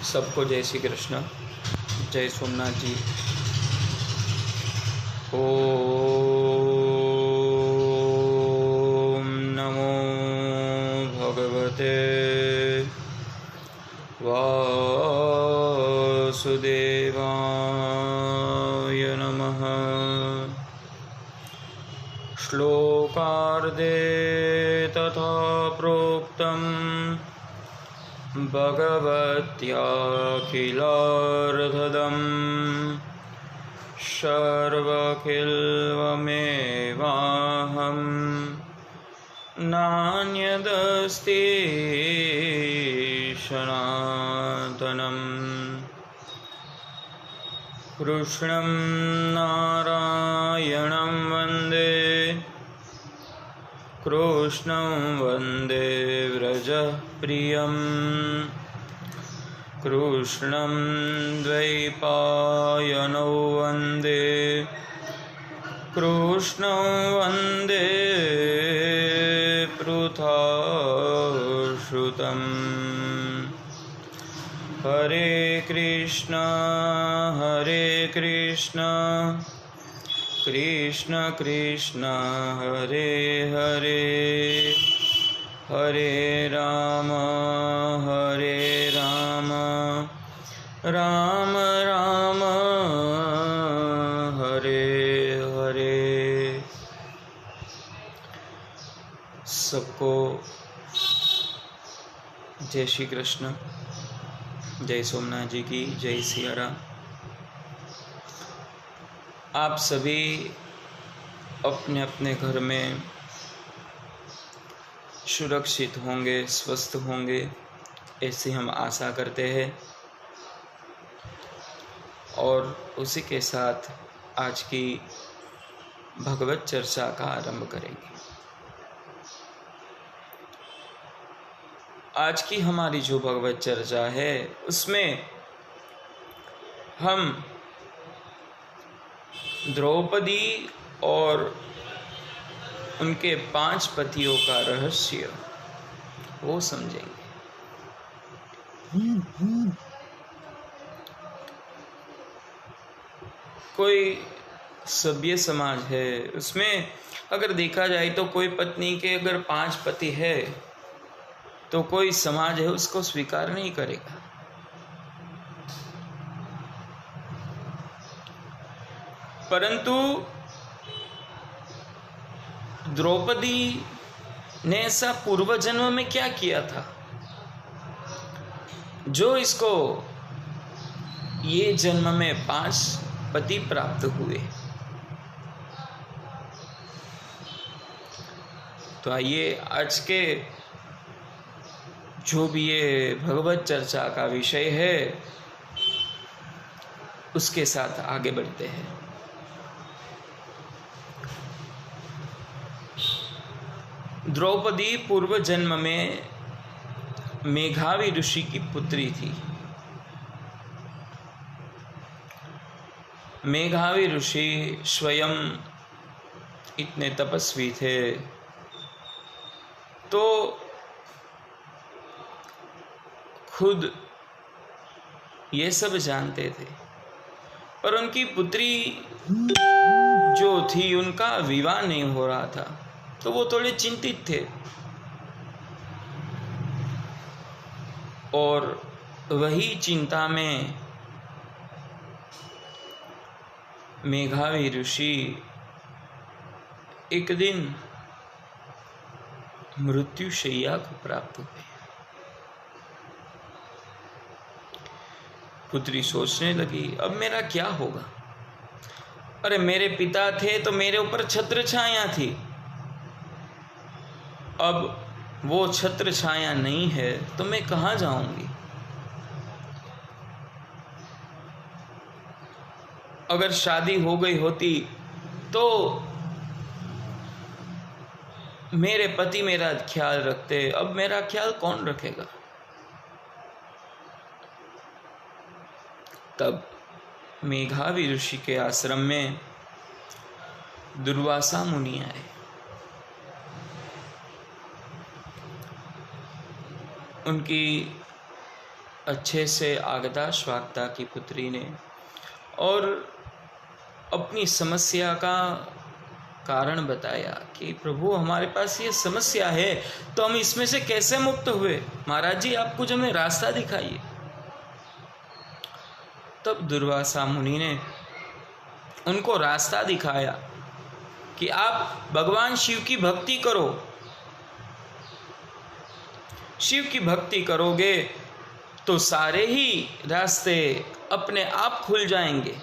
सबको जय श्री कृष्ण, जय सोमनाथ जी। ओम नमो भगवते वासुदेवाय नमः। श्लोकार्धे तथा प्रोक्तम् भगवत्याखिलार्धदम् सर्वखिल्वमेवाहं नान्यदस्ति सनातनम्। कृष्णं नारायणं वन्दे, कृष्णं वन्दे व्रजप्रियं, कृष्णं द्वैपायनो वन्दे, कृष्णं वन्दे पृथाश्रुतम्। हरे कृष्ण कृष्ण कृष्ण हरे हरे, हरे राम राम राम हरे हरे। सबको जय श्री कृष्ण, जय सोमनाथ जी की जय सिया राम। आप सभी अपने अपने घर में सुरक्षित होंगे, स्वस्थ होंगे, ऐसी हम आशा करते हैं। और उसी के साथ आज की भगवत चर्चा का आरंभ करेंगे। आज की हमारी जो भगवत चर्चा है उसमें हम द्रौपदी और उनके 5 पतियों का रहस्य वो समझेंगे। कोई सभ्य समाज है, उसमें अगर देखा जाए तो कोई पत्नी के अगर 5 पति है तो कोई समाज है उसको स्वीकार नहीं करेगा। परंतु द्रौपदी ने ऐसा पूर्व जन्म में क्या किया था जो इसको ये जन्म में 5 पति प्राप्त हुए। तो आइए आज के जो भी ये भगवत चर्चा का विषय है उसके साथ आगे बढ़ते हैं। द्रौपदी पूर्व जन्म में मेघावी ऋषि की पुत्री थी। मेघावी ऋषि स्वयं इतने तपस्वी थे तो खुद ये सब जानते थे, पर उनकी पुत्री जो थी उनका विवाह नहीं हो रहा था तो वो थोड़े चिंतित थे। और वही चिंता में मेघावी ऋषि एक दिन मृत्युशैया को प्राप्त हुए। पुत्री सोचने लगी, अब मेरा क्या होगा? अरे मेरे पिता थे तो मेरे ऊपर छत्र छाया थी, अब वो छत्र छाया नहीं है तो मैं कहाँ जाऊंगी? अगर शादी हो गई होती तो मेरे पति मेरा ख्याल रखते, अब मेरा ख्याल कौन रखेगा? तब मेघावी ऋषि के आश्रम में दुर्वासा मुनि आए। उनकी अच्छे से आगता स्वागता की पुत्री ने और अपनी समस्या का कारण बताया कि प्रभु हमारे पास ये समस्या है, तो हम इसमें से कैसे मुक्त हुए? महाराज जी आप कुछ हमें रास्ता दिखाइए। तब दुर्वासा मुनि ने उनको रास्ता दिखाया कि आप भगवान शिव की भक्ति करो। शिव की भक्ति करोगे तो सारे ही रास्ते अपने आप खुल जाएंगे,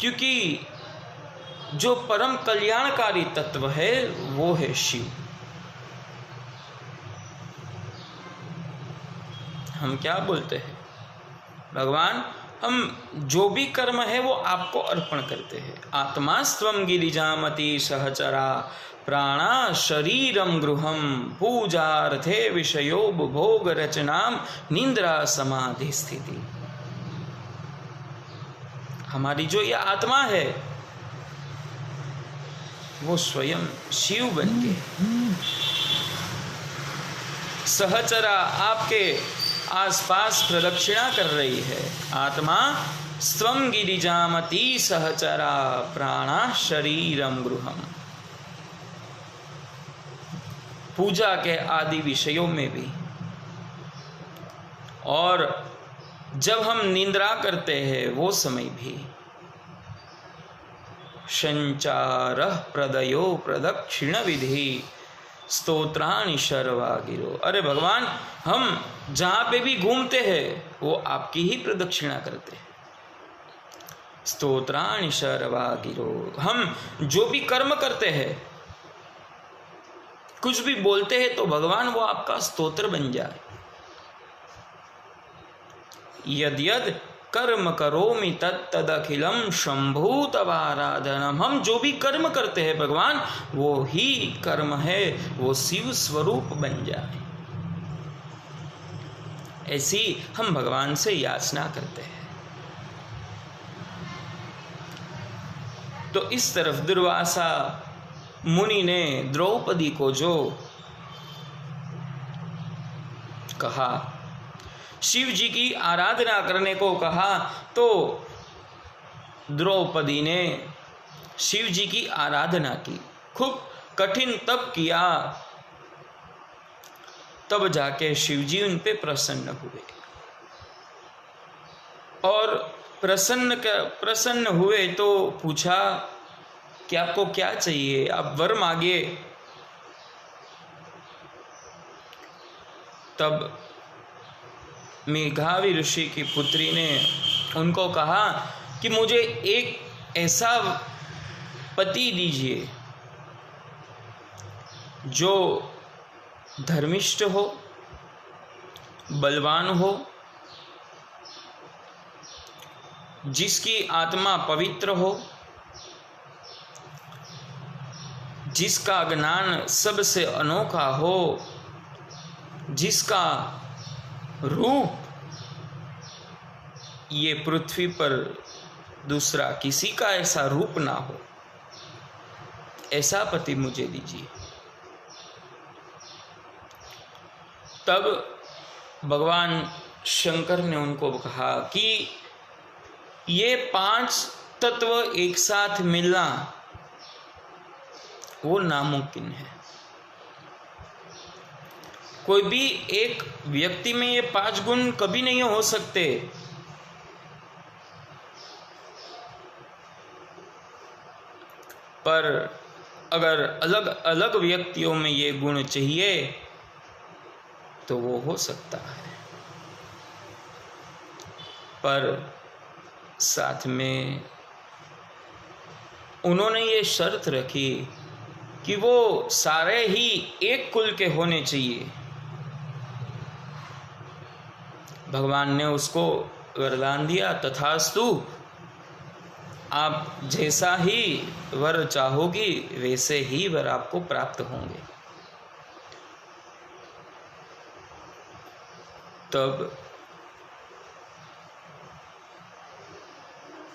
क्योंकि जो परम कल्याणकारी तत्व है वो है शिव। हम क्या बोलते हैं, भगवान हम जो भी कर्म है वो आपको अर्पण करते हैं। आत्मा स्वम गिरिजामति सहचरा प्राणा शरीरम गृहम पूजार्थे विषयोपभोग रचनाम निंद्रा समाधि स्थिति। हमारी जो ये आत्मा है वो स्वयं शिव बन के सहचरा आपके आसपास प्रदक्षिणा कर रही है। आत्मा स्वम गिरिजामति सहचरा प्राणा शरीरम गृहम। पूजा के आदि विषयों में भी, और जब हम निद्रा करते हैं वो समय भी। संचारः प्रदयो प्रदक्षिण विधि स्तोत्राणि शर्वा गिरो। अरे भगवान हम जहाँ पे भी घूमते हैं वो आपकी ही प्रदक्षिणा करते हैं। स्तोत्राणि शर्वा गिरो। हम जो भी कर्म करते हैं, कुछ भी बोलते हैं, तो भगवान वो आपका स्तोत्र बन जाए। यद यद कर्म करोमि तत्तदखिलम शंभु तव आराधनम। हम जो भी कर्म करते हैं भगवान वो ही कर्म है, वो शिव स्वरूप बन जाए। ऐसी हम भगवान से याचना करते हैं। तो इस तरफ दुर्वासा मुनि ने द्रौपदी को जो कहा, शिव जी की आराधना करने को कहा, तो द्रौपदी ने शिव जी की आराधना की, खूब कठिन तप किया, तब जाके शिव जी उन पे प्रसन्न हुए। और प्रसन्न हुए तो पूछा कि आपको क्या चाहिए, आप वर मांगे। तब मेघावी ऋषि की पुत्री ने उनको कहा कि मुझे एक ऐसा पति दीजिए जो धर्मिष्ठ हो, बलवान हो, जिसकी आत्मा पवित्र हो, जिसका ज्ञान सबसे अनोखा हो, जिसका रूप ये पृथ्वी पर दूसरा किसी का ऐसा रूप ना हो, ऐसा पति मुझे दीजिए। तब भगवान शंकर ने उनको कहा कि ये 5 तत्व एक साथ मिलना वो नामुमकिन है। कोई भी एक व्यक्ति में ये 5 गुण कभी नहीं हो सकते। पर अगर अलग अलग व्यक्तियों में ये गुण चाहिए तो वो हो सकता है। पर साथ में उन्होंने ये शर्त रखी कि वो सारे ही एक कुल के होने चाहिए। भगवान ने उसको वरदान दिया, तथास्तु, आप जैसा ही वर चाहोगी वैसे ही वर आपको प्राप्त होंगे। तब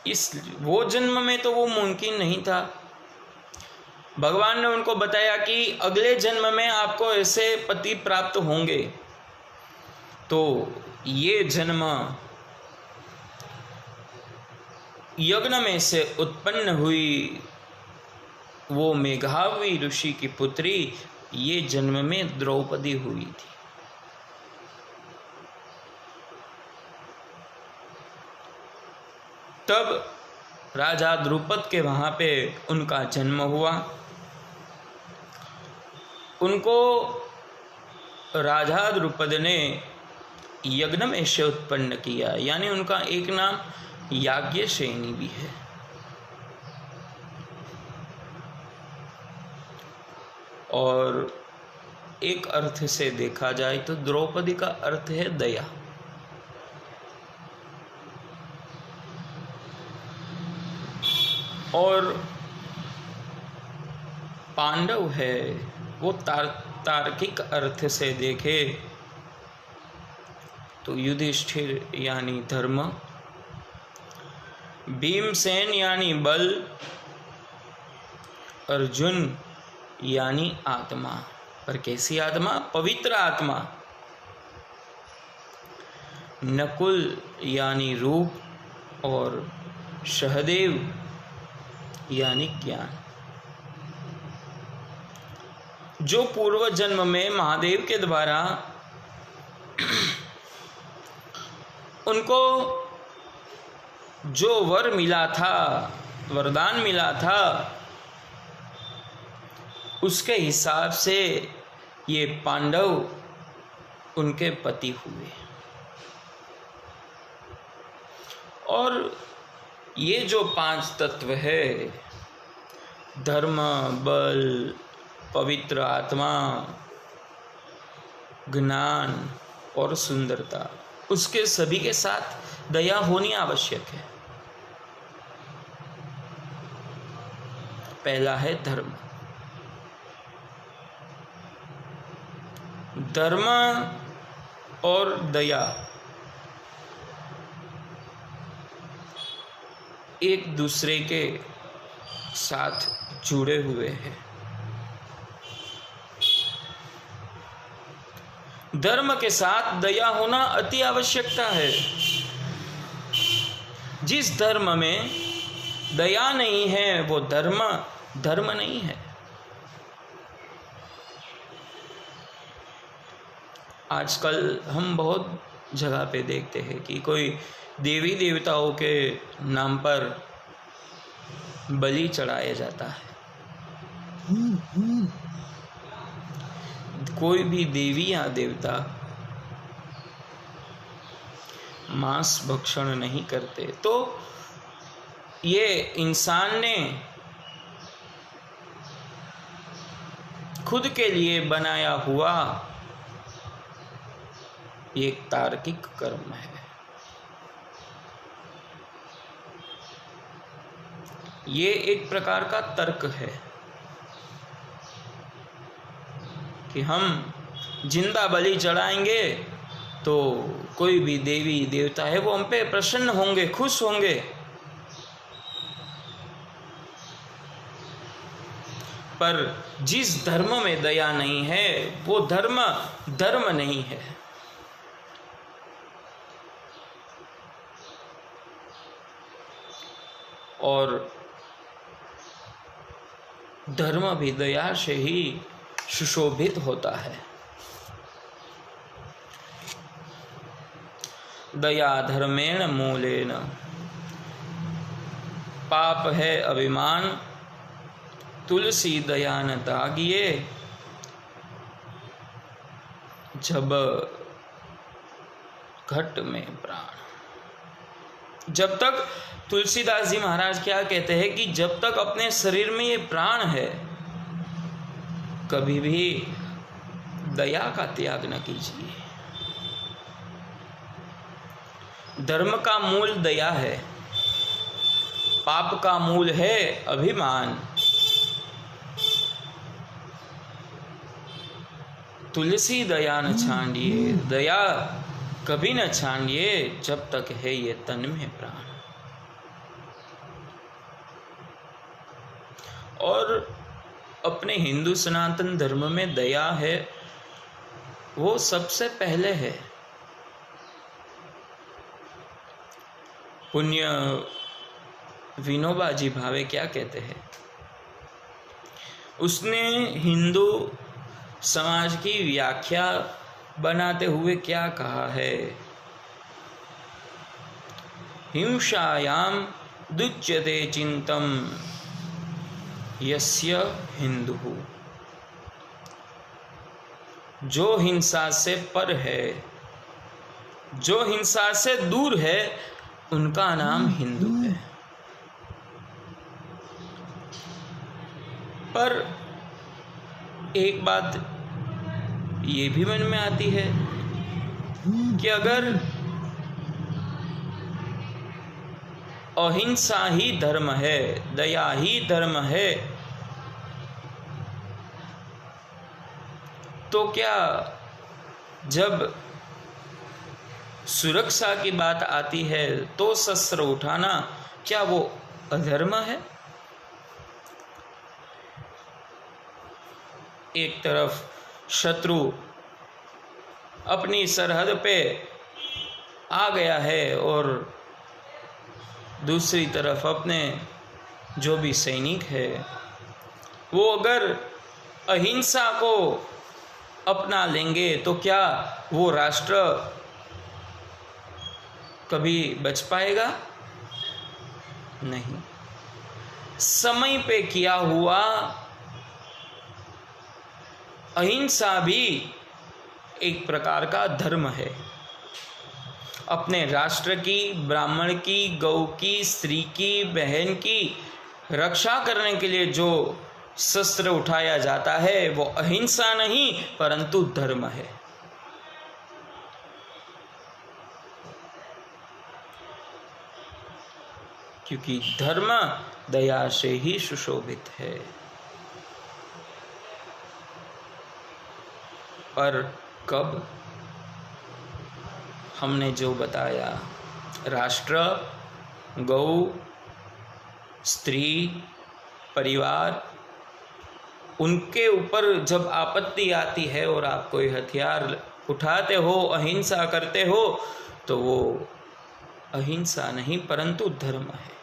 इस वो जन्म में तो वो मुमकिन नहीं था, भगवान ने उनको बताया कि अगले जन्म में आपको ऐसे पति प्राप्त होंगे, तो ये जन्म यज्ञ में से उत्पन्न हुई वो मेघावी ऋषि की पुत्री ये जन्म में द्रौपदी हुई थी। तब राजा द्रुपद के वहां पे उनका जन्म हुआ। उनको राजा द्रुपद ने यज्ञ में से उत्पन्न किया, यानी उनका एक नाम याज्ञसेनी भी है। और एक अर्थ से देखा जाए तो द्रौपदी का अर्थ है दया। और पांडव है वो तार्किक अर्थ से देखे तो युधिष्ठिर यानी धर्म, भीमसेन यानी बल, अर्जुन यानी आत्मा। पर कैसी आत्मा? पवित्र आत्मा। नकुल यानी रूप और सहदेव यानी ज्ञान। जो पूर्व जन्म में महादेव के द्वारा उनको जो वर मिला था, वरदान मिला था, उसके हिसाब से ये पांडव उनके पति हुए। और ये जो 5 तत्व है, धर्म, बल, पवित्र आत्मा, ज्ञान और सुंदरता, उसके सभी के साथ दया होनी आवश्यक है। पहला है धर्म। धर्म और दया एक दूसरे के साथ जुड़े हुए हैं। धर्म के साथ दया होना अति आवश्यकता है। जिस धर्म में दया नहीं है वो धर्म नहीं है। आजकल हम बहुत जगह पे देखते हैं कि कोई देवी देवताओं के नाम पर बलि चढ़ाया जाता है। कोई भी देवी या देवता मांस भक्षण नहीं करते। तो ये इंसान ने खुद के लिए बनाया हुआ एक तार्किक कर्म है। ये एक प्रकार का तर्क है कि हम जिंदा बलि चढ़ाएंगे तो कोई भी देवी देवता है वो हम पे प्रसन्न होंगे, खुश होंगे। पर जिस धर्म में दया नहीं है वो धर्म नहीं है। और धर्म भी दया से ही सुशोभित होता है। दया धर्मेण मूलेन, पाप है अभिमान, तुलसी दया न त्यागिए, जब घट में प्राण। जब तक तुलसीदास जी महाराज क्या कहते हैं कि जब तक अपने शरीर में ये प्राण है कभी भी दया का त्याग न कीजिए। धर्म का मूल दया है, पाप का मूल है अभिमान। तुलसी दया न छांडिए, दया कभी न छांडिए जब तक है ये तन में प्राण। और अपने हिंदू सनातन धर्म में दया है वो सबसे पहले है। पुण्य विनोबा जी भावे क्या कहते हैं, उसने हिंदू समाज की व्याख्या बनाते हुए क्या कहा है, हिंसायाम दुच्यते चिंतम यस्य हिंदुः। जो हिंसा से पर है, जो हिंसा से दूर है, उनका नाम हिंदू है। पर एक बात ये भी मन में आती है कि अगर अहिंसा ही धर्म है, दया ही धर्म है, तो क्या जब सुरक्षा की बात आती है तो शस्त्र उठाना क्या वो अधर्म है? एक तरफ शत्रु अपनी सरहद पे आ गया है और दूसरी तरफ अपने जो भी सैनिक है वो अगर अहिंसा को अपना लेंगे तो क्या वो राष्ट्र कभी बच पाएगा? नहीं। समय पे किया हुआ अहिंसा भी एक प्रकार का धर्म है। अपने राष्ट्र की, ब्राह्मण की, गौ की, स्त्री की, बहन की रक्षा करने के लिए जो शस्त्र उठाया जाता है वो अहिंसा नहीं परंतु धर्म है। क्योंकि धर्म दया से ही सुशोभित है। पर कब? हमने जो बताया, राष्ट्र, गौ, स्त्री, परिवार, उनके ऊपर जब आपत्ति आती है और आप कोई हथियार उठाते हो, अहिंसा करते हो, तो वो अहिंसा नहीं परंतु धर्म है।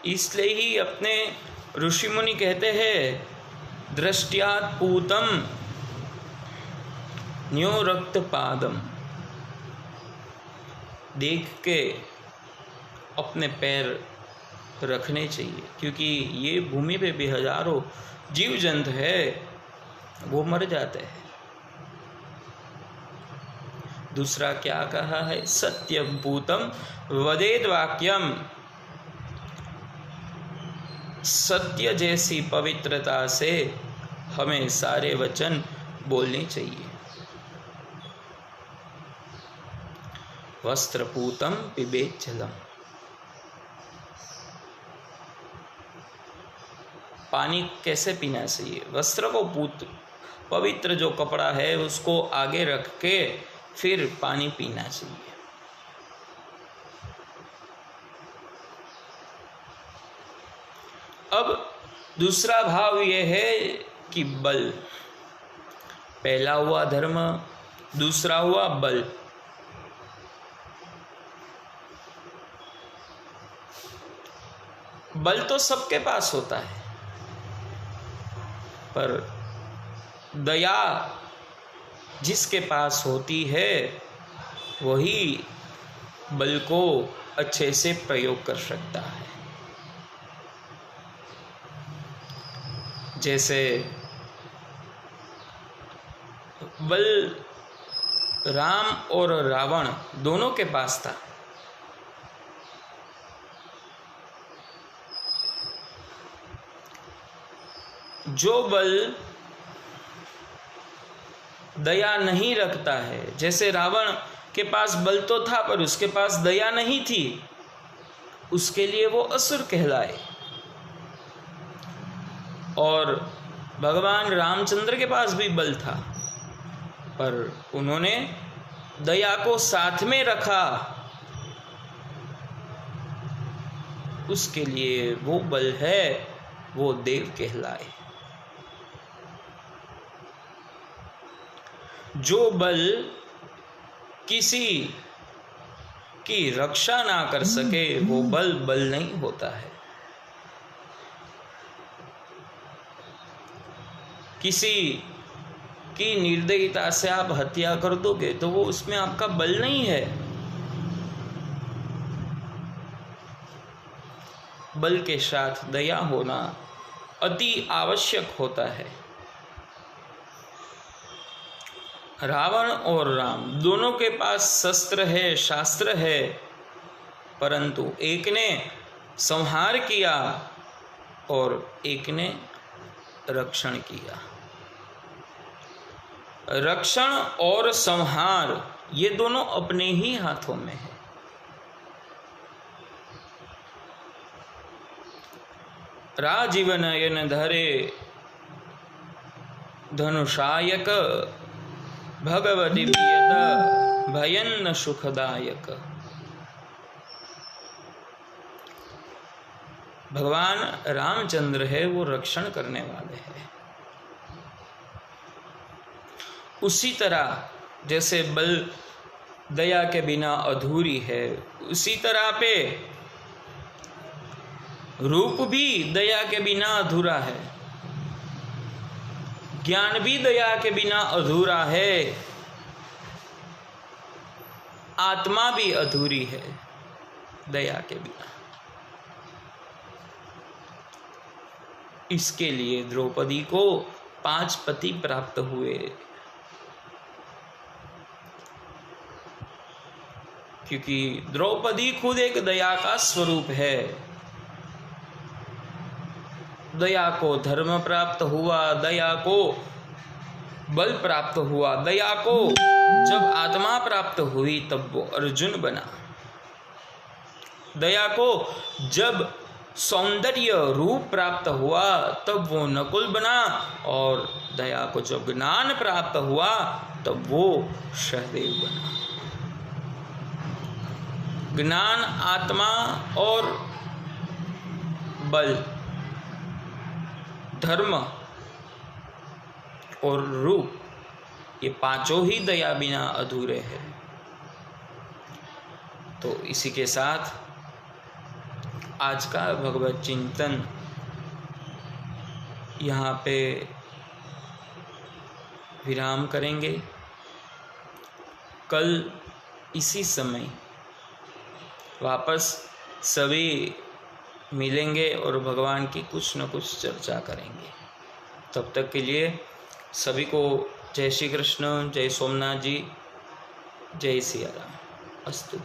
इसलिए ही अपने ऋषि मुनि कहते हैं, दृष्ट्यात् पूतम न्यो रक्त पादम। देख के अपने पैर रखने चाहिए, क्योंकि ये भूमि पे भी हजारों जीव जंतु है, वो मर जाते हैं। दूसरा क्या कहा है, सत्यम पूतम वदेद वाक्यम। सत्य जैसी पवित्रता से हमें सारे वचन बोलने चाहिए। वस्त्रपूतम पिबेत जलम। पानी कैसे पीना चाहिए? वस्त्र को पवित्र जो कपड़ा है उसको आगे रख के फिर पानी पीना चाहिए। अब दूसरा भाव यह है कि बल। पहला हुआ धर्म, दूसरा हुआ बल। बल तो सबके पास होता है, पर दया जिसके पास होती है वही बल को अच्छे से प्रयोग कर सकता है। जैसे बल राम और रावण दोनों के पास था। जो बल दया नहीं रखता है, जैसे रावण के पास बल तो था पर उसके पास दया नहीं थी, उसके लिए वो असुर कहलाए। और भगवान रामचंद्र के पास भी बल था, पर उन्होंने दया को साथ में रखा उसके लिए वो बल है, वो देव कहलाए। जो बल किसी की रक्षा ना कर सके वो बल बल नहीं होता है। किसी की निर्दयता से आप हत्या कर दोगे तो वो उसमें आपका बल नहीं है। बल के साथ दया होना अति आवश्यक होता है। रावण और राम दोनों के पास शस्त्र है, शास्त्र है, परंतु एक ने संहार किया और एक ने रक्षण किया। रक्षण और संहार ये दोनों अपने ही हाथों में है। राजीव नयन धरे धनुषायक भगवती प्रियत भयन्न सुखदायक। भगवान रामचंद्र है वो रक्षण करने वाले हैं। उसी तरह जैसे बल दया के बिना अधूरी है, उसी तरह पे रूप भी दया के बिना अधूरा है, ज्ञान भी दया के बिना अधूरा है, आत्मा भी अधूरी है दया के बिना। इसके लिए द्रौपदी को 5 पति प्राप्त हुए, क्योंकि द्रौपदी खुद एक दया का स्वरूप है। दया को धर्म प्राप्त हुआ, दया को बल प्राप्त हुआ, दया को जब आत्मा प्राप्त हुई तब वो अर्जुन बना। दया को जब सौंदर्य रूप प्राप्त हुआ तब वो नकुल बना, और दया को जब ज्ञान प्राप्त हुआ तब वो सहदेव बना। ज्ञान, आत्मा और बल, धर्म और रूप, ये पांचों ही दया बिना अधूरे हैं। तो इसी के साथ आज का भगवत चिंतन यहाँ पे विराम करेंगे। कल इसी समय वापस सभी मिलेंगे और भगवान की कुछ न कुछ चर्चा करेंगे। तब तक के लिए सभी को जय श्री कृष्ण, जय सोमनाथ जी, जय सिया राम। अस्तु।